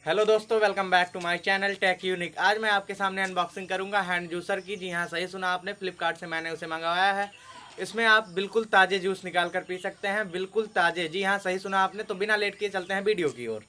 Hello दोस्तों, welcome back to my channel Tech Unique. आज मैं आपके सामने अनबॉक्सिंग करूंगा हैंड जूसर की। जी हाँ, सही सुना आपने, फ्लिपकार्ट से मैंने उसे मंगवाया है। इसमें आप बिल्कुल ताज़े जूस निकाल कर पी सकते हैं, बिल्कुल ताज़े। जी हाँ, सही सुना आपने। तो बिना लेट किए चलते हैं वीडियो की ओर।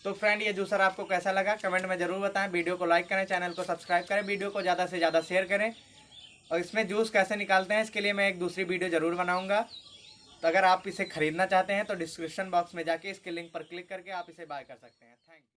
तो फ्रेंड, ये जूसर आपको कैसा लगा कमेंट में ज़रूर बताएं। वीडियो को लाइक करें, चैनल को सब्सक्राइब करें, वीडियो को ज़्यादा से ज़्यादा शेयर करें। और इसमें जूस कैसे निकालते हैं इसके लिए मैं एक दूसरी वीडियो ज़रूर बनाऊंगा। तो अगर आप इसे ख़रीदना चाहते हैं तो डिस्क्रिप्शन बॉक्स में जाके इसके लिंक पर क्लिक करके आप इसे बाय कर सकते हैं। Thank you.